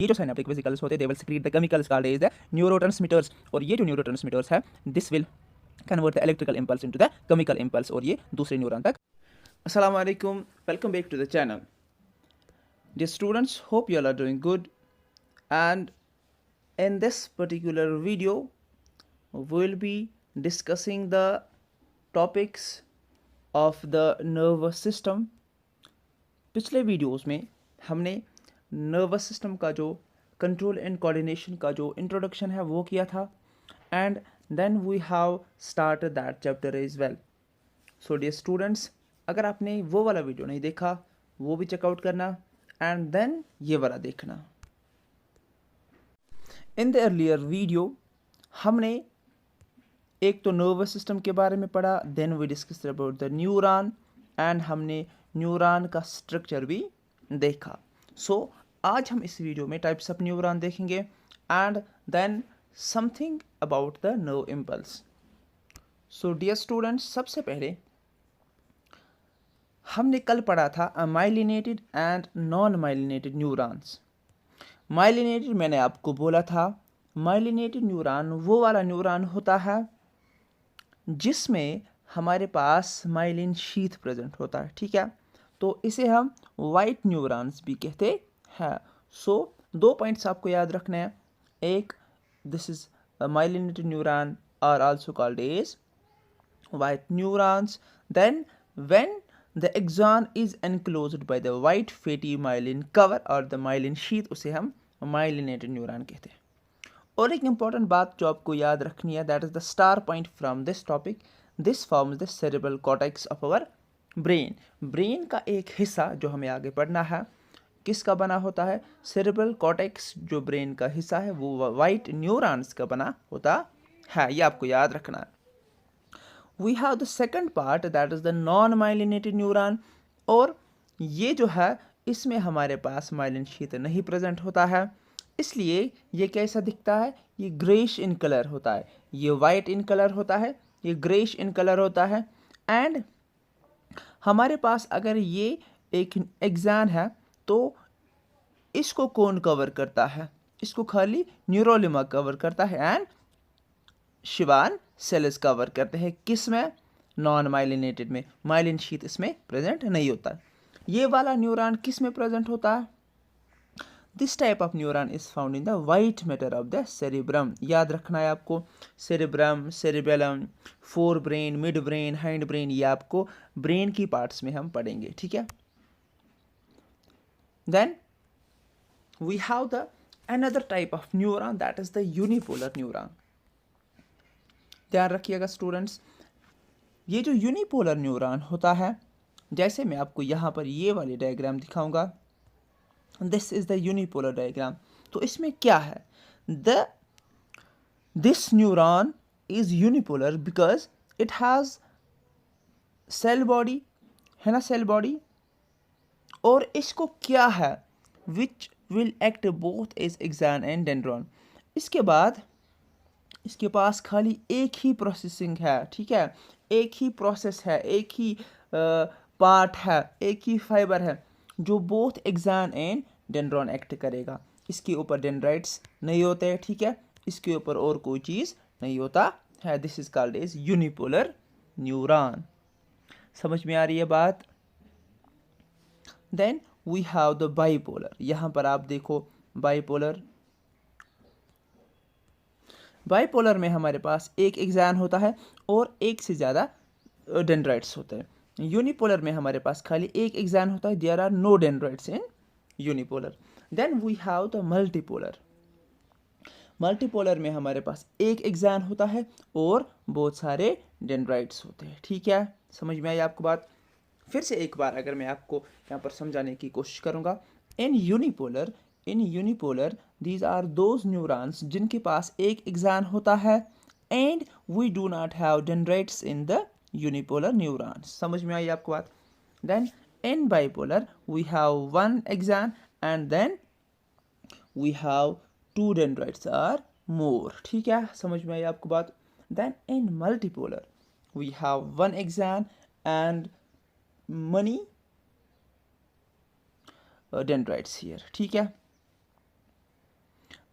ये जो synaptic vesicles होते हैं they will secrete the chemicals called as the neurotransmitters, और ये जो न्यूरोट्रांसमीटर्स है this will convert the electrical impulse into the chemical impulse, और ये दूसरे न्यूरॉन तक। अस्सलाम वालेकुम, welcome back to the channel. Dear students, hope you all are doing good, and in this particular video we will be discussing the topics of the nervous system. पिछले videos में हमने nervous system का जो control and coordination का जो introduction है वो किया था, and then we have started that chapter as well. So dear students, अगर आपने वो वाला वीडियो नहीं देखा वो भी चेकआउट करना, एंड देन ये वाला देखना. इन द अर्लियर वीडियो हमने एक तो नर्वस सिस्टम के बारे में पढ़ा, then we discussed about the neuron, and हमने न्यूरॉन का स्ट्रक्चर भी देखा. सो आज हम इस वीडियो में टाइप्स ऑफ न्यूरॉन देखेंगे, and then something about the nerve impulse. So dear students, सबसे पहले हमने कल पढ़ा था myelinated and non myelinated neurons. Myelinated मैंने आपको बोला था, माइलिनेटेड न्यूरॉन वो वाला न्यूरॉन होता है जिसमें हमारे पास माइलिन शीथ प्रेजेंट होता है. ठीक है, तो इसे हम वाइट न्यूरॉन्स भी कहते हैं. सो दो पॉइंट्स आपको याद रखना है. एक, this is myelinated neuron are also called as white neurons. Then when the axon is enclosed by the white fatty myelin cover और the myelin sheath, उसे हम myelinated neuron कहते हैं. और एक important बात जो आपको याद रखनी है, that is the star point from this topic, this forms the cerebral cortex of our brain. brain का एक हिस्सा जो हमें आगे पढ़ना है किसका बना होता है, cerebral cortex जो brain का हिस्सा है वो white neurons का बना होता है, ये आपको याद रखना है. We have the second part, that is the non-myelinated neuron, और ये जो है इसमें हमारे पास माइलिन शीथ नहीं प्रेजेंट होता है, इसलिए ये कैसा दिखता है, ये ग्रेश इन कलर होता है, ये वाइट इन कलर होता है, ये ग्रेश इन कलर होता है. एंड हमारे पास अगर ये एक एक्सान है तो इसको कौन कवर करता है, इसको खाली न्यूरोलिमा कवर करता है, एंड शिवान सेल्स कवर करते हैं. किस में, नॉन माइलिनेटेड में. माइलिन शीथ इसमें प्रेजेंट नहीं होता है. ये वाला न्यूरॉन किस में प्रेजेंट होता है, this type of neuron is found in the white matter of the cerebrum. याद रखना है आपको, cerebrum, cerebellum, fore brain, mid brain, hind brain, ये आपको ब्रेन की पार्ट्स में हम पढ़ेंगे. ठीक है. Then we have the another type of neuron, that is the unipolar neuron. ध्यान रखिएगा स्टूडेंट्स, ये जो यूनिपोलर न्यूरॉन होता है, जैसे मैं आपको यहाँ पर ये वाली डायग्राम दिखाऊंगा, this is the unipolar diagram. तो इसमें क्या है, this neuron is unipolar because it has cell body, है ना, सेल बॉडी, और इसको क्या है, which will act both as axon and dendron. इसके बाद इसके पास खाली एक ही प्रोसेसिंग है. ठीक है, एक ही प्रोसेस है, एक ही पार्ट है, एक ही फाइबर है जो बोथ एक्सान एंड डेंड्रॉन एक्ट करेगा. इसके ऊपर डेंड्राइट्स नहीं होते हैं. ठीक है, इसके ऊपर और कोई चीज़ नहीं होता है. This is called as unipolar neuron. समझ में आ रही है बात. Then we have the bipolar. यहाँ पर आप देखो बाइपोलर, बाइपोलर में हमारे पास एक एक्सान होता है और एक से ज़्यादा डेंड्राइट्स होते हैं. यूनिपोलर में हमारे पास खाली एक एक्सान होता है, there are no dendrites in unipolar. Then we have the multipolar. Multipolar में हमारे पास एक एक्सान होता है और बहुत सारे डेंड्राइट्स होते हैं. ठीक है, समझ में आई आपको बात. फिर से एक बार अगर मैं आपको यहाँ पर समझाने की कोशिश करूँगा, इन unipolar these are those neurons जिनके पास एक एक्सान होता है, and we do not have dendrites in the unipolar neurons. समझ में आई आपको बात. then in bipolar we have one axon and then we have two dendrites or more. ठीक है, समझ में आई आपको बात. then in multipolar we have one axon and many dendrites here. ठीक है.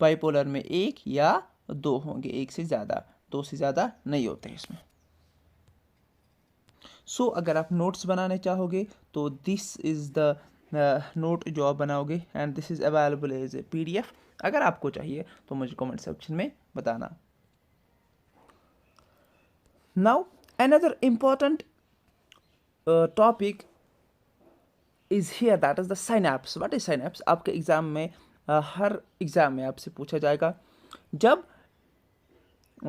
बाइपोलर में एक या दो होंगे, एक से ज़्यादा, दो से ज़्यादा नहीं होते इसमें। सो अगर आप नोट्स बनाने चाहोगे तो दिस इज़ द नोट जो आप बनाओगे, and this is available as a PDF। अगर आपको चाहिए तो मुझे कमेंट सेक्शन में बताना। Now another important topic is here, that is the synapse. What is synapse? आपके एग्जाम में हर एग्जाम में आपसे पूछा जाएगा, जब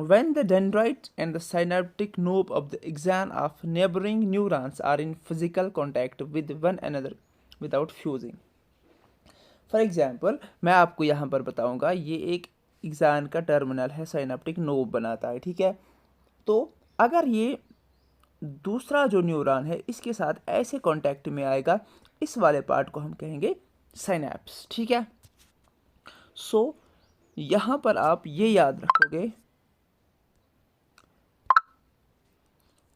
when the dendrites and the synaptic knob of the axon of neighboring neurons are in physical contact with one another without fusing। For example मैं आपको यहाँ पर बताऊँगा, ये एक एग्जान का टर्मिनल है, साइनेप्टिक नोब बनाता है, ठीक है। तो अगर ये दूसरा जो न्यूरॉन है इसके साथ ऐसे कांटेक्ट में आएगा, इस वाले पार्ट को हम कहेंगे साइनैप्स, ठीक है। सो यहाँ पर आप ये याद रखोगे,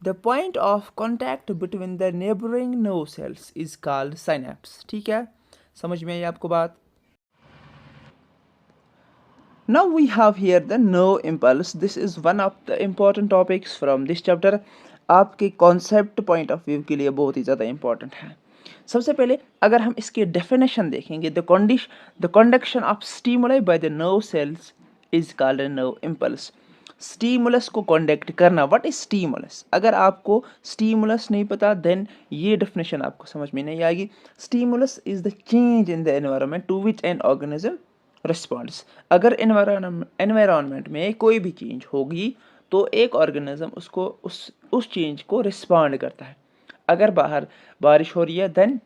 the point of contact between the neighbouring nerve cells is called synapse, ठीक है। समझ में आई आपको बात? Now we have here the nerve impulse. This is one of the important topics from this chapter. आपके कॉन्सेप्ट पॉइंट ऑफ व्यू के लिए बहुत ही ज़्यादा इंपॉर्टेंट है। सबसे पहले अगर हम इसकी डेफिनेशन देखेंगे, the conduction of stimuli by the nerve cells is called a nerve impulse. Stimulus को कंडक्ट करना, व्हाट इज स्टिमुलस? अगर आपको स्टिमुलस नहीं पता देन ये डेफिनेशन आपको समझ में नहीं आएगी। Stimulus is the change in the environment to which an organism responds. अगर एनवायरनमेंट में कोई भी चेंज होगी तो एक ऑर्गेनिज्म उसको उस चेंज को रिस्पॉन्ड करता है। अगर बाहर बारिश हो रही है देन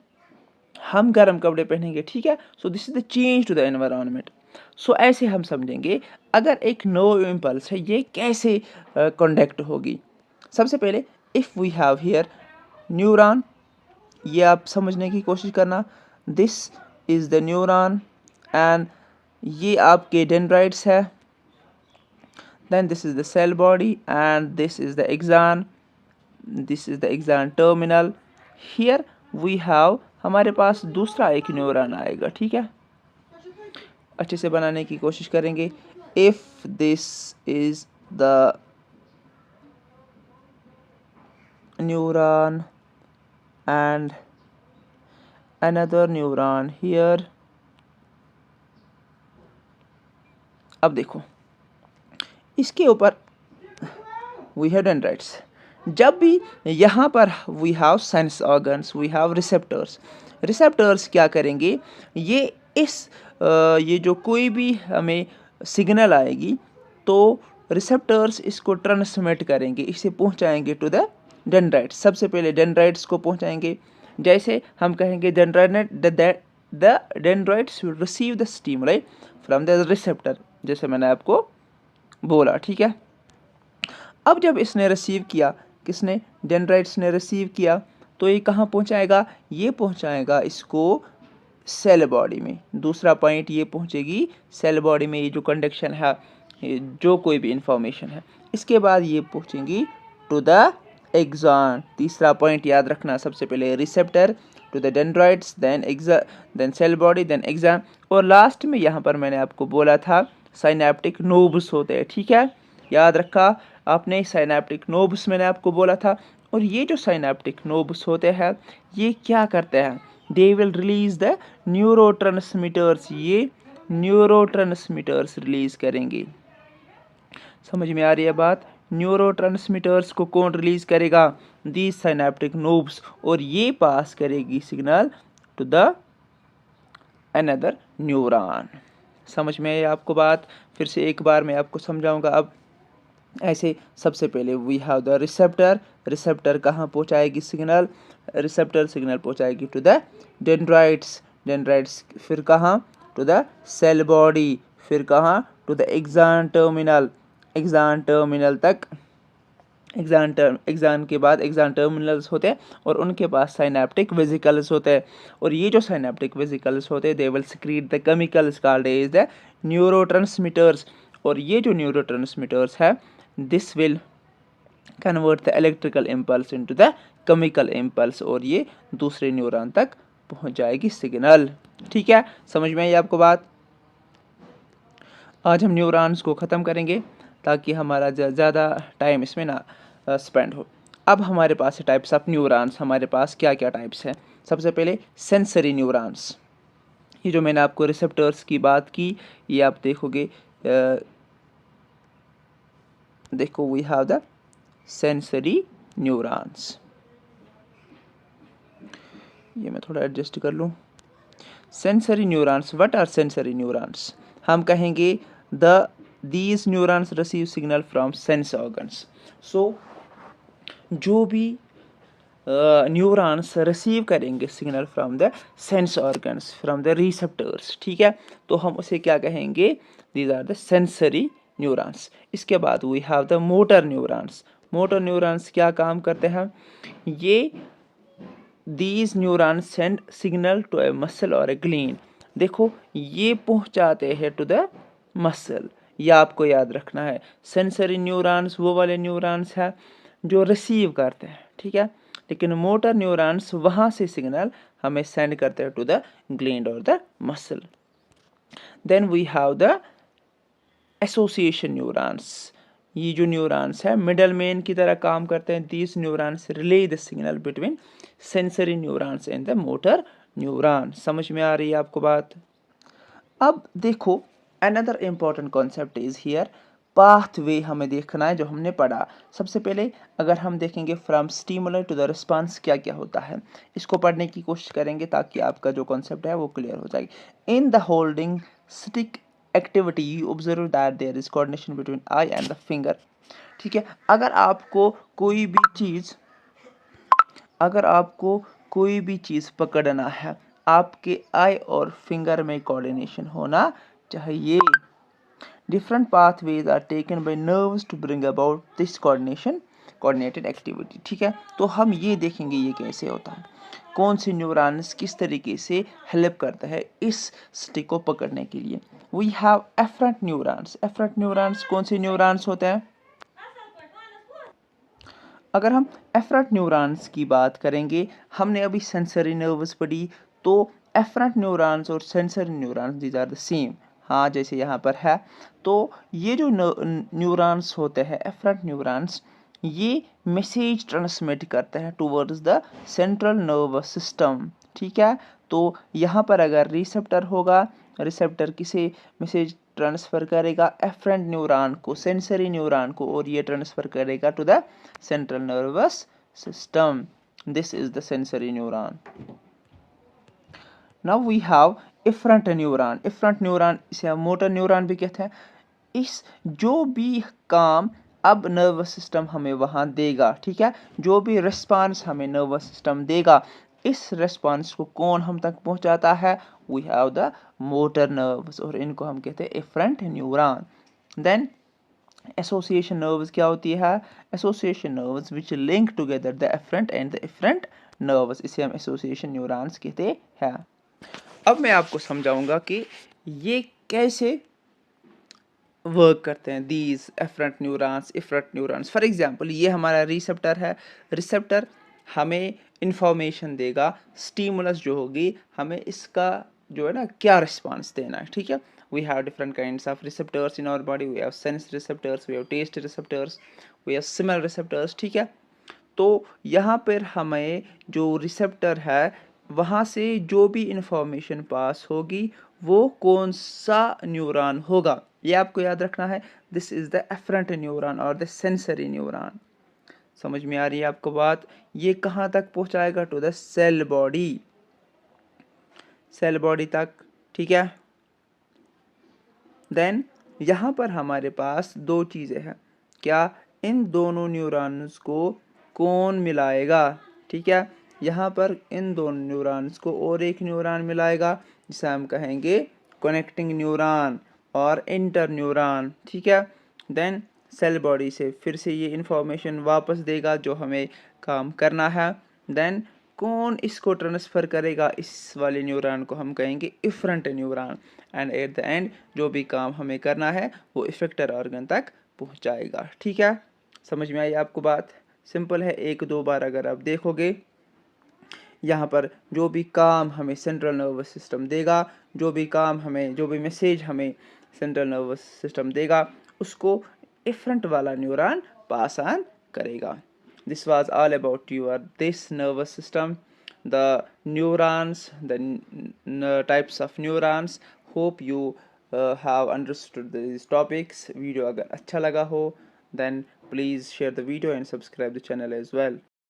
हम गर्म कपड़े पहनेंगे, ठीक है। So this is the change to the environment. So ऐसे हम समझेंगे अगर एक नर्व इम्पल्स है ये कैसे कंडक्ट होगी। सबसे पहले if we have here neuron, ये आप समझने की कोशिश करना, this is the neuron and ये आपके डेंड्राइट्स है, then this is the cell body and this is the axon, this is the axon terminal। here we have हमारे पास दूसरा एक न्यूरॉन आएगा, ठीक है। अच्छे से बनाने की कोशिश करेंगे। if this is the neuron and another neuron here, अब देखो इसके ऊपर वी हैव डेंड्राइट्स। जब भी यहाँ पर we have sense organs, we have receptors. Receptors क्या करेंगे, ये जो कोई भी हमें सिग्नल आएगी तो रिसेप्टर्स इसको ट्रांसमिट करेंगे, इसे पहुँचाएंगे टू द डेंड्राइट्स। सबसे पहले डेंड्राइट्स को पहुँचाएंगे। जैसे हम कहेंगे the dendrites will receive the stimuli from the receptor, जैसे मैंने आपको बोला, ठीक है। अब जब इसने रिसीव किया, किसने? डेंड्राइट्स ने रिसीव किया, तो ये कहाँ पहुँचाएगा? ये पहुँचाएगा इसको सेल बॉडी में। दूसरा पॉइंट ये पहुँचेगी सेल बॉडी में, ये जो कंडक्शन है, जो कोई भी इंफॉर्मेशन है। इसके बाद ये पहुँचेंगी टू द एक्सॉन। तीसरा पॉइंट याद रखना, सबसे पहले receptor to the dendrites, then cell body, then axon, और लास्ट में यहाँ पर मैंने आपको बोला था साइनेप्टिक नोब्स होते हैं, ठीक है। याद रखा आपने, साइनेप्टिक नोब्स मैंने आपको बोला था। और ये जो साइनेप्टिक नोब्स होते हैं ये क्या करते हैं? They will release the neurotransmitters. ये न्यूरोट्रांसमीटर्स रिलीज करेंगे। समझ में आ रही है बात? न्यूरोट्रांसमीटर्स को कौन रिलीज करेगा? दी साइनेप्टिक नोब्स, और ये पास करेगी signal to the another neuron. समझ में आई आपको बात? फिर से एक बार मैं आपको समझाऊंगा। अब ऐसे सबसे पहले we have the receptor. Receptor कहाँ पहुँचाएगी सिग्नल? रिसेप्टर सिग्नल पहुँचाएगी टू द डेंड्राइट्स। डेंड्राइट्स फिर कहाँ? To the cell body. फिर कहाँ? To the axon terminal. Axon terminal तक, एक्सॉन के बाद एक्सॉन टर्मिनल्स होते हैं और उनके पास साइनेप्टिक वेसिकल्स होते हैं। और ये जो साइनेप्टिक वेसिकल्स होते हैं they will secrete the chemicals called as the neurotransmitters. और ये जो न्यूरोट्रांसमीटर्स है this will convert the electrical impulse into the chemical impulse, और ये दूसरे न्यूरॉन तक पहुंच जाएगी सिग्नल, ठीक है। समझ में आई आपको बात? आज हम न्यूरॉन्स को ख़त्म करेंगे ताकि हमारा ज़्यादा टाइम इसमें ना स्पेंड हो। अब हमारे पास है टाइप्स ऑफ न्यूरॉन्स। हमारे पास क्या क्या टाइप्स हैं? सबसे पहले सेंसरी न्यूरॉन्स। ये जो मैंने आपको रिसेप्टर्स की बात की, ये आप देखोगे, देखो we have the sensory neurons. ये मैं थोड़ा एडजस्ट कर लूँ। Sensory neurons, what are sensory neurons? हम कहेंगे these neurons receive signal from sense organs. So जो भी न्यूरॉन्स रिसीव करेंगे signal from the sense organs, from the receptors, ठीक है, तो हम उसे क्या कहेंगे? These are the sensory neurons. इसके बाद we have the motor neurons. Motor neurons क्या काम करते हैं? ये these neurons send signal to a muscle और ए ग्लैंड। देखो, ये पहुंचाते हैं टू द मसल। ये आपको याद रखना है। सेंसरी न्यूरॉन्स वो वाले न्यूरॉन्स हैं जो रिसीव करते हैं, ठीक है, लेकिन मोटर न्यूरॉन्स वहाँ से सिग्नल हमें सेंड करते हैं टू द ग्लैंड और the muscle. Then we have the association neurons. ये जो न्यूरॉन्स है मिडल मैन की तरह काम करते हैं। These neurons relay the signal between sensory neurons and the motor neuron. समझ में आ रही है आपको बात? अब देखो, another important concept is here, pathway हमें देखना है जो हमने पढ़ा। सबसे पहले अगर हम देखेंगे from stimulus to the response क्या क्या होता है, इसको पढ़ने की कोशिश करेंगे ताकि आपका जो कॉन्सेप्ट है वो क्लियर हो जाएगी। In the holding stick activity you observe that there is coordination between eye and the finger. ठीक है, अगर आपको कोई भी चीज़ पकड़ना है, आपके आई और फिंगर में कोऑर्डिनेशन होना चाहिए। Different pathways are taken by nerves to bring about this coordinated activity। ठीक है, तो हम ये देखेंगे ये कैसे होता है, कौन से न्यूरॉन्स किस तरीके से हेल्प करता है इस स्टिक को पकड़ने के लिए। We have afferent neurons. Afferent neurons कौन से न्यूरॉन्स होते हैं? अगर हम एफरेंट न्यूरॉन्स की बात करेंगे, हमने अभी सेंसरी नर्व्स पढ़ी, तो एफरेंट न्यूरॉन्स और sensory neurons these are the same. हाँ, जैसे यहाँ पर है, तो ये जो न्यूरॉन्स होते हैं एफरेंट न्यूरॉन्स, ये मैसेज ट्रांसमिट करते हैं towards the central nervous system. ठीक है, तो यहाँ पर अगर रिसेप्टर होगा, रिसेप्टर किसे मैसेज ट्रांसफर करेगा? एफरेंट न्यूरॉन को, सेंसरी न्यूरॉन को, और ये ट्रांसफर करेगा to the central nervous system. This is the sensory neuron. Now we have efferent neuron. Efferent neuron, इसे हम मोटर न्यूरॉन भी कहते हैं। इस जो भी काम अब नर्वस सिस्टम हमें वहाँ देगा, ठीक है, जो भी रिस्पांस हमें नर्वस सिस्टम देगा, इस रिस्पांस को कौन हम तक पहुँचाता है? We have the motor nerves, और इनको हम कहते हैं efferent neuron. Then association nerves क्या होती है? Association nerves which link together the afferent and the efferent nerves, इसे हम एसोसिएशन न्यूरॉन्स कहते हैं। अब मैं आपको समझाऊंगा कि ये कैसे वर्क करते हैं, these afferent neurons, efferent neurons. For example, ये हमारा रिसेप्टर है। रिसेप्टर हमें इंफॉर्मेशन देगा, स्टिमुलस जो होगी हमें इसका जो है ना क्या रिस्पांस देना है। ठीक है, we have different kinds of receptors in our body. We have sense receptors, we have taste receptors, we have smell receptors. ठीक है, तो यहाँ पर हमें जो रिसेप्टर है वहाँ से जो भी इंफॉर्मेशन पास होगी वो कौन सा न्यूरॉन होगा, ये आपको याद रखना है। This is the afferent neuron और द सेंसरी न्यूरॉन। समझ में आ रही है आपको बात? ये कहाँ तक पहुँचाएगा? To the cell body, cell body तक। ठीक है, देन यहाँ पर हमारे पास दो चीज़ें हैं। क्या? इन दोनों न्यूरॉन्स को कौन मिलाएगा? ठीक है, यहाँ पर इन दोनों न्यूरॉन्स को और एक न्यूरॉन मिलाएगा जिसे हम कहेंगे कनेक्टिंग न्यूरॉन और इंटर न्यूरॉन। ठीक है, देन सेल बॉडी से फिर से ये इंफॉर्मेशन वापस देगा जो हमें काम करना है। देन कौन इसको ट्रांसफ़र करेगा? इस वाले न्यूरॉन को हम कहेंगे efferent neuron. And at the end जो भी काम हमें करना है वो इफेक्टर ऑर्गन तक पहुंचाएगा। ठीक है, समझ में आई आपको बात? सिंपल है, एक दो बार अगर आप देखोगे, यहाँ पर जो भी काम हमें सेंट्रल नर्वस सिस्टम देगा, जो भी काम हमें, जो भी मैसेज हमें सेंट्रल नर्वस सिस्टम देगा, उसको एफरेंट वाला न्यूरॉन पास ऑन करेगा. This was all about this nervous system, the neurons, the types of neurons. Hope you have understood these topics. Video अगर अच्छा लगा हो then please share the video and subscribe the channel as well.